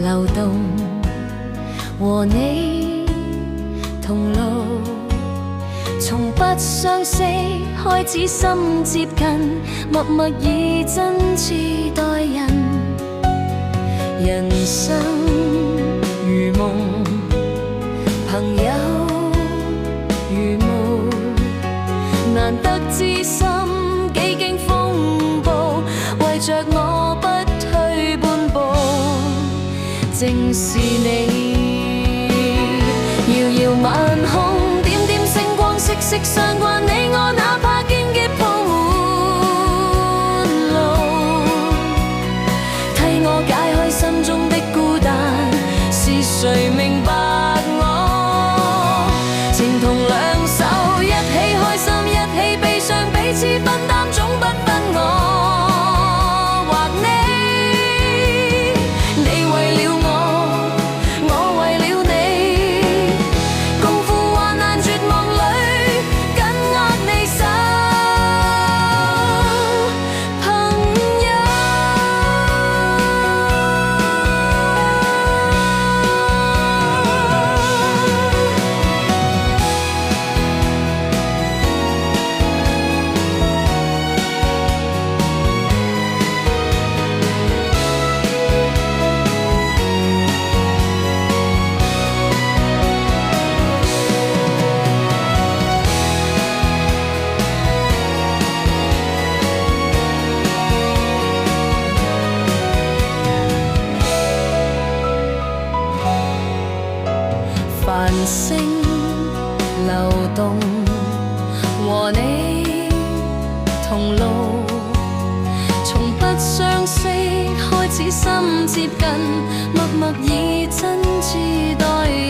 流動，和你同路，從不相識開始心接近，默默以真摯待人。人生如夢，朋友如霧，難得知心幾經風暴，為着我不退半步。正是你，遙遙晚空，點點星光，息息相關。你我哪怕荊棘鋪滿路，替我解開心中的孤單。是誰明白我？情同兩手，一起開心，一起悲傷，彼此分擔，總不分我。繁星流動，和你同路，從不相識開始心接近，默默以真摯待人。